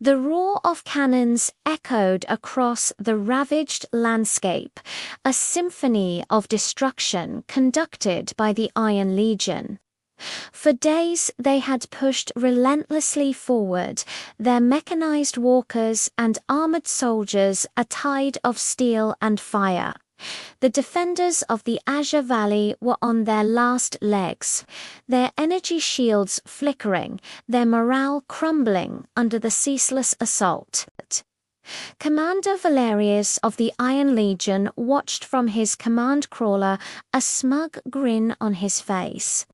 The roar of cannons echoed across the ravaged landscape, a symphony of destruction conducted by the Iron Legion. For days they had pushed relentlessly forward, their mechanized walkers and armored soldiers a tide of steel and fire. The defenders of the Azure Valley were on their last legs, their energy shields flickering, their morale crumbling under the ceaseless assault. Commander Valerius of the Iron Legion watched from his command crawler, a smug grin on his face.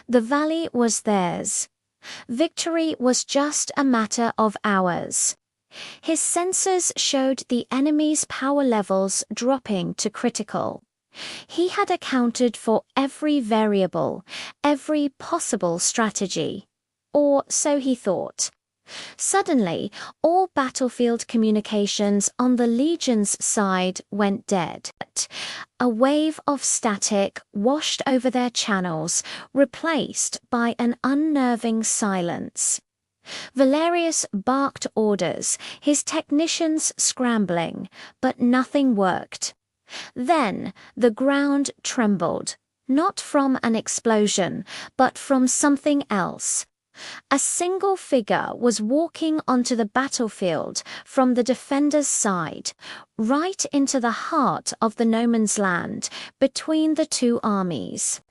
The valley was theirs. Victory was just a matter of hours. His sensors showed the enemy's power levels dropping to critical. He had accounted for every variable, every possible strategy. Or so he thought. Suddenly, all battlefield communications on the Legion's side went dead. A wave of static washed over their channels, replaced by an unnerving silence. Valerius barked orders, his technicians scrambling, but nothing worked. Then the ground trembled, not from an explosion, but from something else. A single figure was walking onto the battlefield from the defenders' side, right into the heart of the no man's land between the two armies.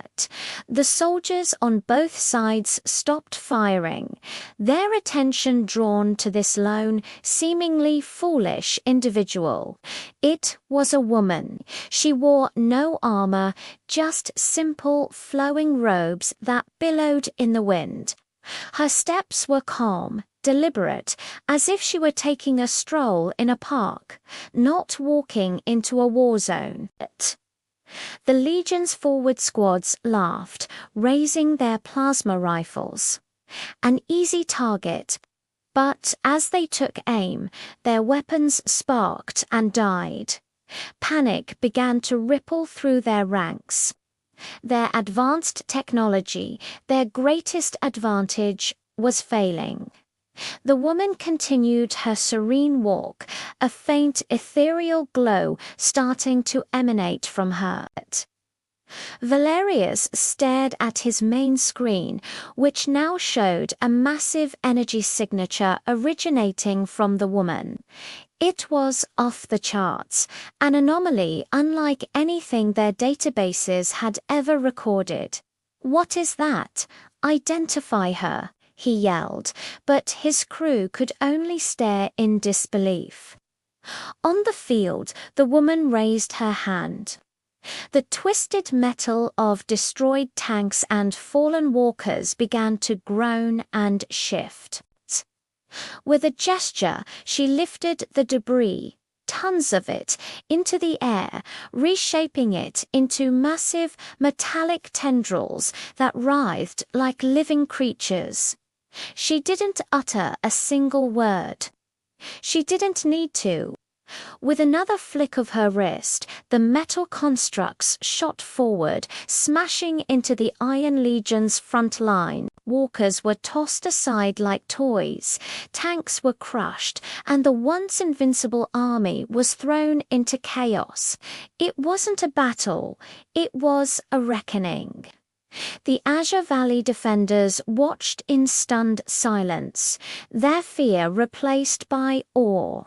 The soldiers on both sides stopped firing, their attention drawn to this lone, seemingly foolish individual. It was a woman. She wore no armor, just simple flowing robes that billowed in the wind. Her steps were calm, deliberate, as if she were taking a stroll in a park, not walking into a war zone. The Legion's forward squads laughed, raising their plasma rifles. An easy target, but as they took aim, their weapons sparked and died. Panic began to ripple through their ranks. Their advanced technology, their greatest advantage, was failing. The woman continued her serene walk, a faint ethereal glow starting to emanate from her. Valerius stared at his main screen, which now showed a massive energy signature originating from the woman. It was off the charts, an anomaly unlike anything their databases had ever recorded. "What is that? Identify her," he yelled, but his crew could only stare in disbelief. On the field, the woman raised her hand. The twisted metal of destroyed tanks and fallen walkers began to groan and shift. With a gesture, she lifted the debris, tons of it, into the air, reshaping it into massive metallic tendrils that writhed like living creatures. She didn't utter a single word. She didn't need to. With another flick of her wrist, the metal constructs shot forward, smashing into the Iron Legion's front line. Walkers were tossed aside like toys, tanks were crushed, and the once invincible army was thrown into chaos. It wasn't a battle, it was a reckoning. The Azure Valley defenders watched in stunned silence, their fear replaced by awe.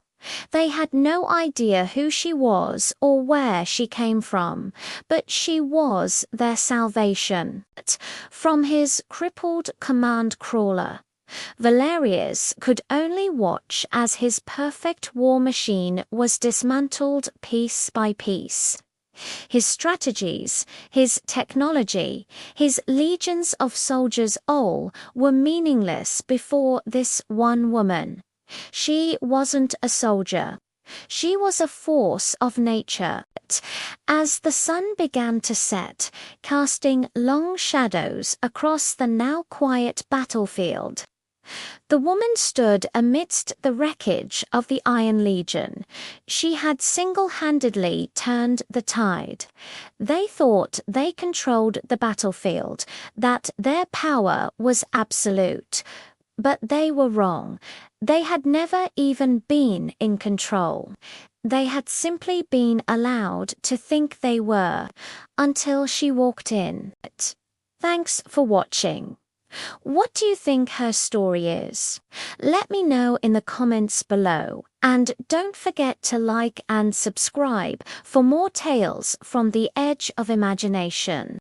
They had no idea who she was or where she came from, but she was their salvation. From his crippled command crawler, Valerius could only watch as his perfect war machine was dismantled piece by piece. His strategies, his technology, his legions of soldiers all were meaningless before this one woman. She wasn't a soldier. She was a force of nature. As the sun began to set, casting long shadows across the now quiet battlefield, the woman stood amidst the wreckage of the Iron Legion. She had single-handedly turned the tide. They thought they controlled the battlefield, that their power was absolute. But they were wrong. They had never even been in control. They had simply been allowed to think they were, until she walked in. Thanks for watching. What do you think her story is? Let me know in the comments below, and don't forget to like and subscribe for more tales from the edge of imagination.